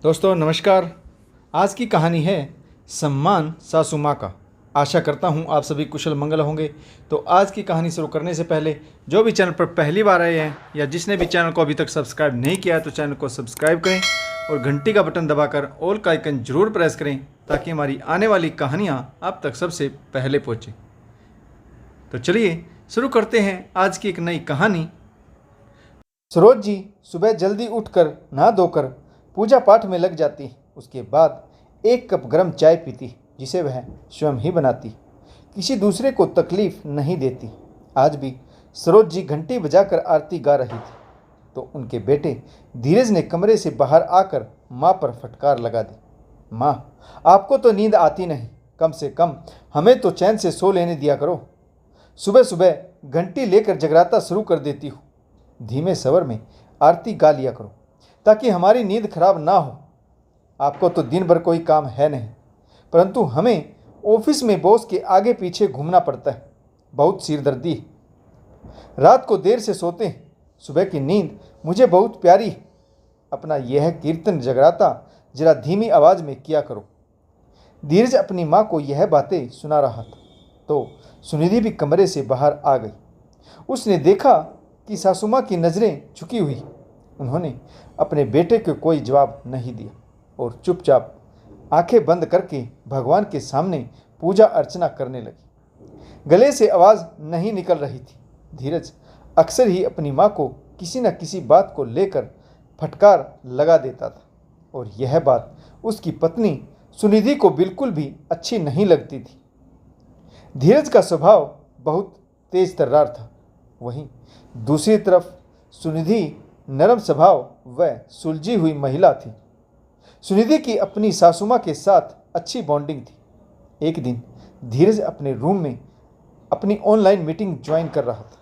दोस्तों नमस्कार। आज की कहानी है सम्मान सासू माँ का। आशा करता हूँ आप सभी कुशल मंगल होंगे। तो आज की कहानी शुरू करने से पहले जो भी चैनल पर पहली बार आए हैं या जिसने भी चैनल को अभी तक सब्सक्राइब नहीं किया है तो चैनल को सब्सक्राइब करें और घंटी का बटन दबाकर ऑल का आइकन जरूर प्रेस करें ताकि हमारी आने वाली कहानियाँ आप तक सबसे पहले पहुँचें। तो चलिए शुरू करते हैं आज की एक नई कहानी। सरोज जी सुबह जल्दी उठकर नहा धोकर पूजा पाठ में लग जाती। उसके बाद एक कप गर्म चाय पीती जिसे वह स्वयं ही बनाती, किसी दूसरे को तकलीफ नहीं देती। आज भी सरोज जी घंटी बजाकर आरती गा रही थी तो उनके बेटे धीरज ने कमरे से बाहर आकर माँ पर फटकार लगा दी। माँ, आपको तो नींद आती नहीं, कम से कम हमें तो चैन से सो लेने दिया करो। सुबह सुबह घंटी लेकर जगराता शुरू कर देती हूँ। धीमे स्वर में आरती गा लिया करो ताकि हमारी नींद खराब ना हो। आपको तो दिन भर कोई काम है नहीं, परंतु हमें ऑफिस में बॉस के आगे पीछे घूमना पड़ता है। बहुत सिरदर्दी है। रात को देर से सोते हैं, सुबह की नींद मुझे बहुत प्यारी है। अपना यह कीर्तन जगराता जरा धीमी आवाज़ में किया करो। धीरज अपनी माँ को यह बातें सुना रहा था तो सुनिधि भी कमरे से बाहर आ गई। उसने देखा कि सासू माँ की नज़रें झुकी हुई। उन्होंने अपने बेटे को कोई जवाब नहीं दिया और चुपचाप आंखें बंद करके भगवान के सामने पूजा अर्चना करने लगी। गले से आवाज़ नहीं निकल रही थी। धीरज अक्सर ही अपनी माँ को किसी न किसी बात को लेकर फटकार लगा देता था और यह बात उसकी पत्नी सुनिधि को बिल्कुल भी अच्छी नहीं लगती थी। धीरज का स्वभाव बहुत तेज तर्रार था, वहीं दूसरी तरफ सुनिधि नरम स्वभाव व सुलझी हुई महिला थी। सुनिधि की अपनी सासू माँ के साथ अच्छी बॉन्डिंग थी। एक दिन धीरज अपने रूम में अपनी ऑनलाइन मीटिंग ज्वाइन कर रहा था।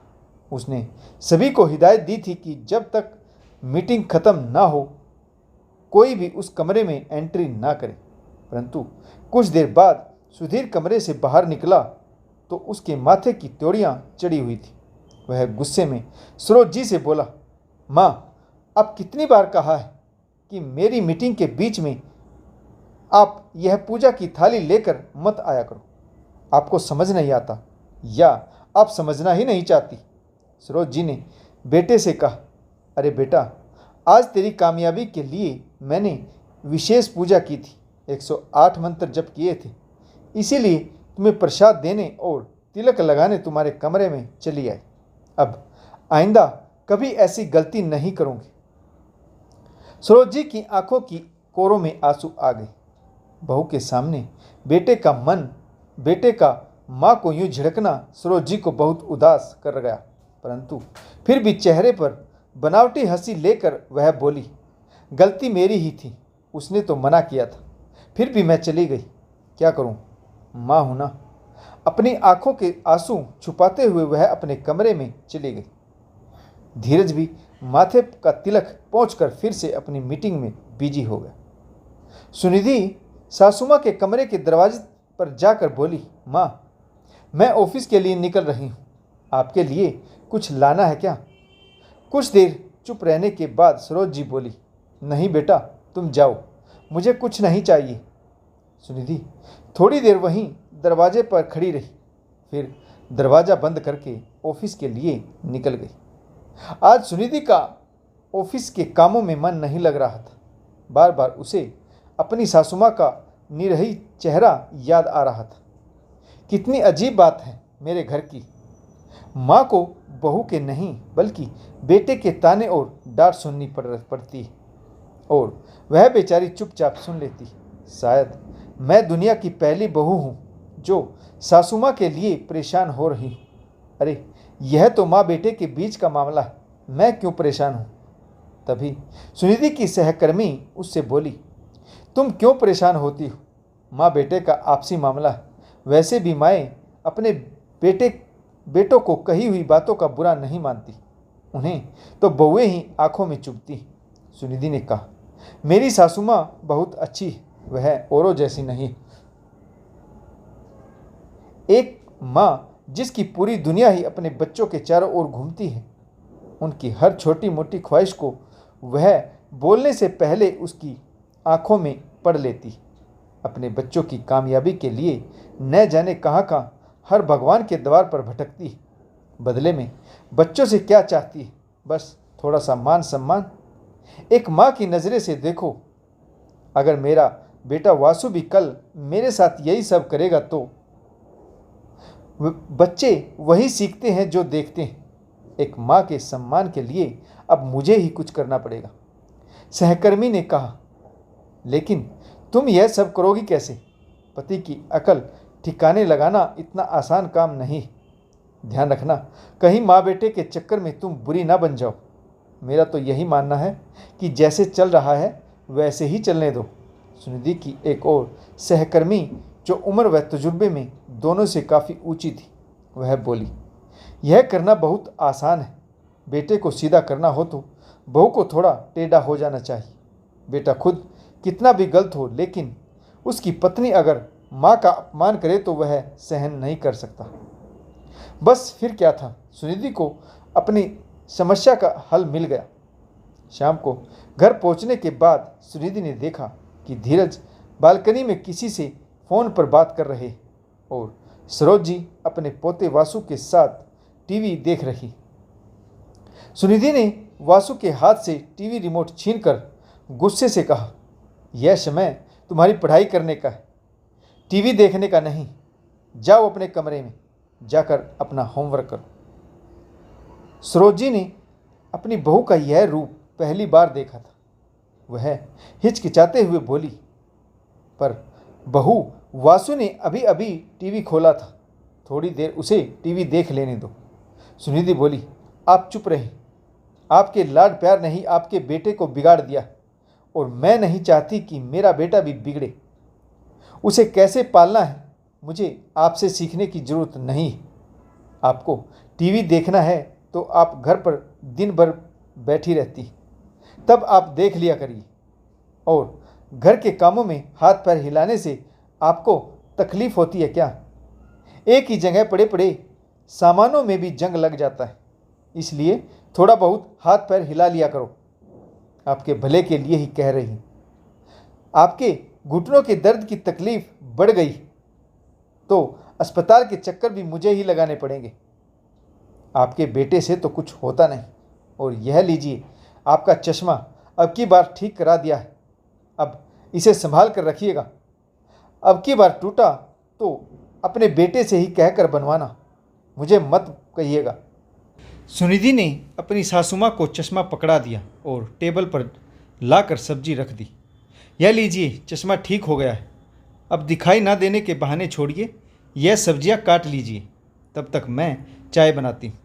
उसने सभी को हिदायत दी थी कि जब तक मीटिंग खत्म ना हो कोई भी उस कमरे में एंट्री ना करे। परंतु कुछ देर बाद सुधीर कमरे से बाहर निकला तो उसके माथे की त्योड़ियाँ चढ़ी हुई थी। वह गुस्से में सरोज जी से बोला, माँ, अब कितनी बार कहा है कि मेरी मीटिंग के बीच में आप यह पूजा की थाली लेकर मत आया करो। आपको समझ नहीं आता या आप समझना ही नहीं चाहती। सरोज जी ने बेटे से कहा, अरे बेटा, आज तेरी कामयाबी के लिए मैंने विशेष पूजा की थी, 108 मंत्र जप किए थे, इसीलिए तुम्हें प्रसाद देने और तिलक लगाने तुम्हारे कमरे में चली आई। अब आइंदा कभी ऐसी गलती नहीं करूंगी। सरोज जी की आंखों की कोरों में आंसू आ गए। बहू के सामने बेटे का माँ को यूं झिड़कना सरोज जी को बहुत उदास कर गया, परंतु फिर भी चेहरे पर बनावटी हंसी लेकर वह बोली, गलती मेरी ही थी, उसने तो मना किया था, फिर भी मैं चली गई। क्या करूं, माँ हूं ना। अपनी आंखों के आंसू छुपाते हुए वह अपने कमरे में चली गई। धीरज भी माथे का तिलक पहुंचकर फिर से अपनी मीटिंग में बिजी हो गया। सुनिधि सासुमा के कमरे के दरवाजे पर जाकर बोली, माँ, मैं ऑफिस के लिए निकल रही हूँ, आपके लिए कुछ लाना है क्या? कुछ देर चुप रहने के बाद सरोज जी बोली, नहीं बेटा, तुम जाओ, मुझे कुछ नहीं चाहिए। सुनिधि थोड़ी देर वहीं दरवाजे पर खड़ी रही, फिर दरवाज़ा बंद करके ऑफिस के लिए निकल गई। आज सुनिधि का ऑफिस के कामों में मन नहीं लग रहा था। बार बार उसे अपनी सासुमा का निरही चेहरा याद आ रहा था। कितनी अजीब बात है मेरे घर की, माँ को बहू के नहीं बल्कि बेटे के ताने और डांट सुननी पड़ती है और वह बेचारी चुपचाप सुन लेती। शायद मैं दुनिया की पहली बहू हूँ जो सासुमा के लिए परेशान हो रही हूँ। अरे, यह तो माँ बेटे के बीच का मामला है, मैं क्यों परेशान हूँ? तभी सुनिधि की सहकर्मी उससे बोली, तुम क्यों परेशान होती हो? माँ बेटे का आपसी मामला है। वैसे भी माएँ अपने बेटों को कही हुई बातों का बुरा नहीं मानती, उन्हें तो बहुएं ही आंखों में चुभती। सुनिधि ने कहा, मेरी सासू माँ बहुत अच्छी है, वह औरों जैसी नहीं। एक माँ जिसकी पूरी दुनिया ही अपने बच्चों के चारों ओर घूमती है, उनकी हर छोटी मोटी ख्वाहिश को वह बोलने से पहले उसकी आंखों में पढ़ लेती। अपने बच्चों की कामयाबी के लिए न जाने कहाँ कहाँ हर भगवान के द्वार पर भटकती। बदले में बच्चों से क्या चाहती है? बस थोड़ा सा मान सम्मान। एक माँ की नज़रें से देखो, अगर मेरा बेटा वासु भी कल मेरे साथ यही सब करेगा तो बच्चे वही सीखते हैं जो देखते हैं। एक माँ के सम्मान के लिए अब मुझे ही कुछ करना पड़ेगा। सहकर्मी ने कहा, लेकिन तुम यह सब करोगी कैसे? पति की अकल ठिकाने लगाना इतना आसान काम नहीं। ध्यान रखना, कहीं माँ बेटे के चक्कर में तुम बुरी ना बन जाओ। मेरा तो यही मानना है कि जैसे चल रहा है वैसे ही चलने दो। सुनिधि की एक और सहकर्मी, जो उम्र व तजुर्बे में दोनों से काफ़ी ऊंची थी, वह बोली, यह करना बहुत आसान है। बेटे को सीधा करना हो तो बहू को थोड़ा टेढ़ा हो जाना चाहिए। बेटा खुद कितना भी गलत हो, लेकिन उसकी पत्नी अगर माँ का अपमान करे तो वह सहन नहीं कर सकता। बस फिर क्या था, सुनिधि को अपनी समस्या का हल मिल गया। शाम को घर पहुंचने के बाद सुनिधि ने देखा कि धीरज बालकनी में किसी से फ़ोन पर बात कर रहे और सरोज जी अपने पोते वासु के साथ टीवी देख रही। सुनिधि ने वासु के हाथ से टीवी रिमोट छीनकर गुस्से से कहा, यह समय तुम्हारी पढ़ाई करने का है, टीवी देखने का नहीं। जाओ अपने कमरे में जाकर अपना होमवर्क करो। सरोज जी ने अपनी बहू का यह रूप पहली बार देखा था। वह हिचकिचाते हुए बोली, पर बहू, वासु ने अभी अभी टीवी खोला था, थोड़ी देर उसे टीवी देख लेने दो। सुनिधि बोली, आप चुप रहें। आपके लाड प्यार ने ही आपके बेटे को बिगाड़ दिया और मैं नहीं चाहती कि मेरा बेटा भी बिगड़े। उसे कैसे पालना है मुझे आपसे सीखने की ज़रूरत नहीं है। आपको टीवी देखना है तो आप घर पर दिन भर बैठी रहती, तब आप देख लिया करिए। और घर के कामों में हाथ पैर हिलाने से आपको तकलीफ़ होती है क्या? एक ही जगह पड़े पड़े सामानों में भी जंग लग जाता है, इसलिए थोड़ा बहुत हाथ पैर हिला लिया करो। आपके भले के लिए ही कह रही हूँ। आपके घुटनों के दर्द की तकलीफ़ बढ़ गई तो अस्पताल के चक्कर भी मुझे ही लगाने पड़ेंगे। आपके बेटे से तो कुछ होता नहीं। और यह लीजिए, आपका चश्मा अब की बार ठीक करा दिया है, अब इसे संभाल कर रखिएगा। अब की बार टूटा तो अपने बेटे से ही कहकर बनवाना, मुझे मत कहिएगा। सुनिधि ने अपनी सासू माँ को चश्मा पकड़ा दिया और टेबल पर लाकर सब्जी रख दी। यह लीजिए, चश्मा ठीक हो गया है, अब दिखाई ना देने के बहाने छोड़िए, यह सब्जियां काट लीजिए, तब तक मैं चाय बनाती हूँ।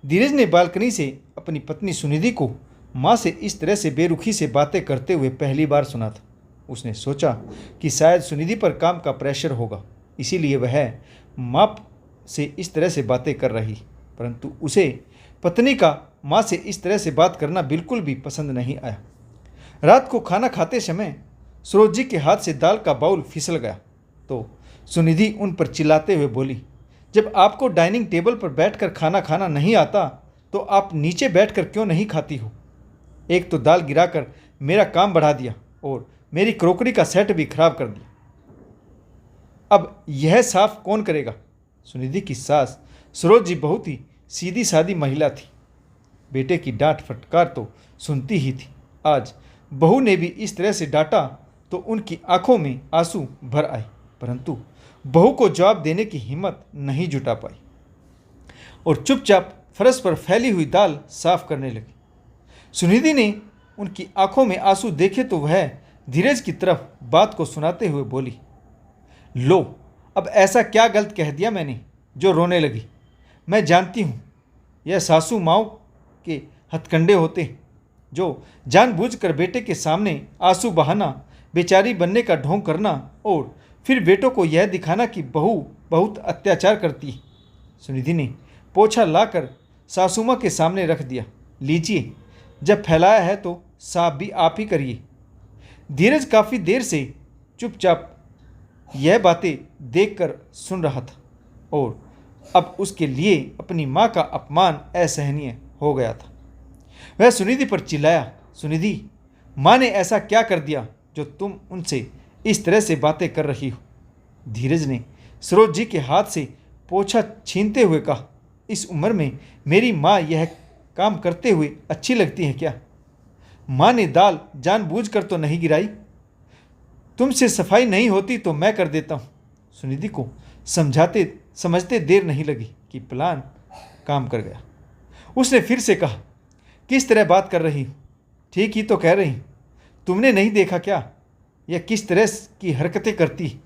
धीरज ने बालकनी से अपनी पत्नी सुनिधि को माँ से इस तरह से बेरुखी से बातें करते हुए पहली बार सुना था। उसने सोचा कि शायद सुनिधि पर काम का प्रेशर होगा, इसीलिए वह माँ से इस तरह से बातें कर रही, परंतु उसे पत्नी का माँ से इस तरह से बात करना बिल्कुल भी पसंद नहीं आया। रात को खाना खाते समय सरोज जी के हाथ से दाल का बाउल फिसल गया तो सुनिधि उन पर चिल्लाते हुए बोली, जब आपको डाइनिंग टेबल पर बैठकर खाना खाना नहीं आता तो आप नीचे बैठकर क्यों नहीं खाती हो? एक तो दाल गिराकर मेरा काम बढ़ा दिया और मेरी क्रोकरी का सेट भी खराब कर दिया। अब यह साफ कौन करेगा? सुनिधि की सास सरोज जी बहुत ही सीधी सादी महिला थी। बेटे की डांट फटकार तो सुनती ही थी। आज बहू ने भी इस तरह से डांटा तो उनकी आंखों में आंसू भर आए, परंतु बहू को जवाब देने की हिम्मत नहीं जुटा पाई और चुपचाप फर्श पर फैली हुई दाल साफ करने लगी। सुनिधि ने उनकी आंखों में आंसू देखे तो वह धीरज की तरफ बात को सुनाते हुए बोली, लो, अब ऐसा क्या गलत कह दिया मैंने जो रोने लगी? मैं जानती हूँ यह सासू माओ के हथकंडे होते हैं जो जानबूझकर बेटे के सामने आंसू बहाना, बेचारी बनने का ढोंग करना और फिर बेटों को यह दिखाना कि बहू बहुत अत्याचार करती है। सुनिधि ने पोछा लाकर सासू माँ के सामने रख दिया। लीजिए, जब फैलाया है तो साफ भी आप ही करिए। धीरज काफ़ी देर से चुपचाप यह बातें देखकर सुन रहा था और अब उसके लिए अपनी माँ का अपमान असहनीय हो गया था। वह सुनिधि पर चिल्लाया, सुनिधि, माँ ने ऐसा क्या कर दिया जो तुम उनसे इस तरह से बातें कर रही हो। धीरज ने सरोज जी के हाथ से पोछा छीनते हुए कहा, इस उम्र में मेरी माँ यह काम करते हुए अच्छी लगती है क्या? माँ ने दाल जानबूझकर तो नहीं गिराई। तुमसे सफाई नहीं होती तो मैं कर देता हूँ। सुनिधि को समझते देर नहीं लगी कि प्लान काम कर गया। उसने फिर से कहा, किस तरह बात कर रही हूँ? ठीक ही तो कह रही हूँ। तुमने नहीं देखा क्या यह किस तरह की हरकतें करती?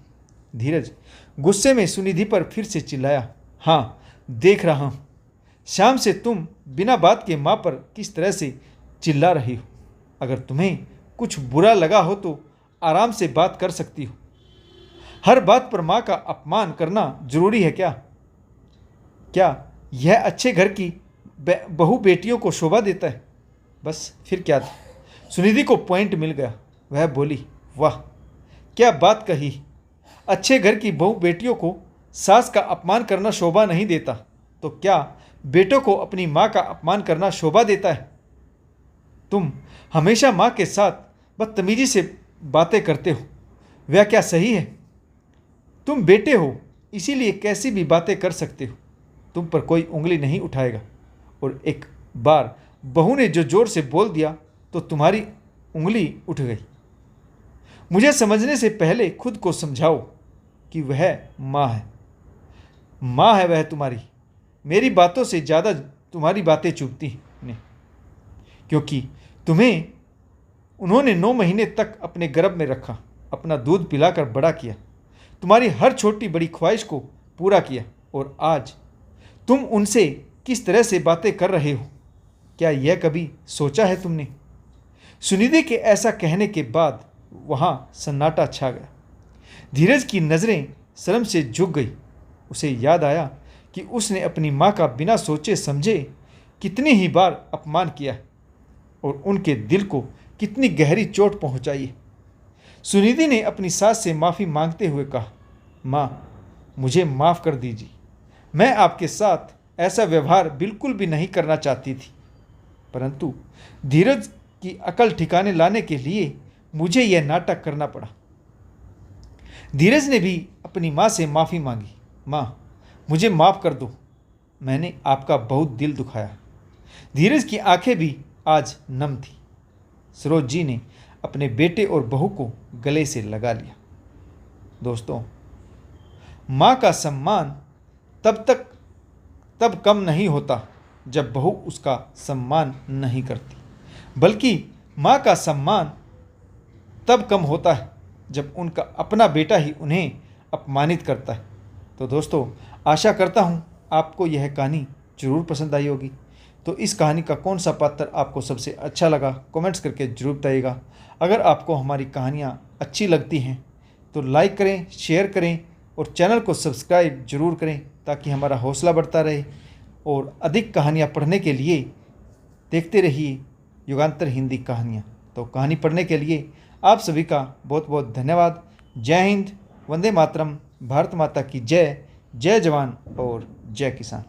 धीरज गुस्से में सुनिधि पर फिर से चिल्लाया, हाँ देख रहा हूँ। शाम से तुम बिना बात के माँ पर किस तरह से चिल्ला रही हो। अगर तुम्हें कुछ बुरा लगा हो तो आराम से बात कर सकती हो। हर बात पर माँ का अपमान करना जरूरी है क्या? क्या यह अच्छे घर की बहू बेटियों को शोभा देता है? बस फिर क्या था? सुनिधि को पॉइंट मिल गया। वह बोली, वाह क्या बात कही। अच्छे घर की बहू बेटियों को सास का अपमान करना शोभा नहीं देता तो क्या बेटों को अपनी माँ का अपमान करना शोभा देता है? तुम हमेशा माँ के साथ बदतमीजी से बातें करते हो। वह क्या सही है? तुम बेटे हो इसीलिए कैसी भी बातें कर सकते हो। तुम पर कोई उंगली नहीं उठाएगा। और एक बार बहू ने जो जोर से बोल दिया तो तुम्हारी उंगली उठ गई। मुझे समझने से पहले खुद को समझाओ कि वह माँ है। माँ है वह तुम्हारी। मेरी बातों से ज़्यादा तुम्हारी बातें चुभती हैं, क्योंकि तुम्हें उन्होंने 9 महीने तक अपने गर्भ में रखा, अपना दूध पिलाकर बड़ा किया, तुम्हारी हर छोटी बड़ी ख्वाहिश को पूरा किया, और आज तुम उनसे किस तरह से बातें कर रहे हो? क्या यह कभी सोचा है तुमने? सुनिधि के ऐसा कहने के बाद वहाँ सन्नाटा छा गया। धीरज की नज़रें शर्म से झुक गई। उसे याद आया कि उसने अपनी माँ का बिना सोचे समझे कितनी ही बार अपमान किया है और उनके दिल को कितनी गहरी चोट पहुँचाई है। सुनिधि ने अपनी सास से माफ़ी मांगते हुए कहा, माँ मुझे माफ़ कर दीजिए। मैं आपके साथ ऐसा व्यवहार बिल्कुल भी नहीं करना चाहती थी, परंतु धीरज की अकल ठिकाने लाने के लिए मुझे यह नाटक करना पड़ा। धीरज ने भी अपनी माँ से माफ़ी मांगी। माँ मुझे माफ़ कर दो, मैंने आपका बहुत दिल दुखाया। धीरज की आंखें भी आज नम थी। सरोज जी ने अपने बेटे और बहू को गले से लगा लिया। दोस्तों, माँ का सम्मान तब कम नहीं होता जब बहू उसका सम्मान नहीं करती, बल्कि माँ का सम्मान तब कम होता है जब उनका अपना बेटा ही उन्हें अपमानित करता है। तो दोस्तों, आशा करता हूँ आपको यह कहानी जरूर पसंद आई होगी। तो इस कहानी का कौन सा पात्र आपको सबसे अच्छा लगा कमेंट्स करके जरूर बताइएगा। अगर आपको हमारी कहानियाँ अच्छी लगती हैं तो लाइक करें, शेयर करें और चैनल को सब्सक्राइब जरूर करें ताकि हमारा हौसला बढ़ता रहे। और अधिक कहानियाँ पढ़ने के लिए देखते रहिए युगांतर हिंदी कहानियाँ। तो कहानी पढ़ने के लिए आप सभी का बहुत बहुत धन्यवाद। जय हिंद, वंदे मातरम, भारत माता की जय। जय जवान और जय किसान।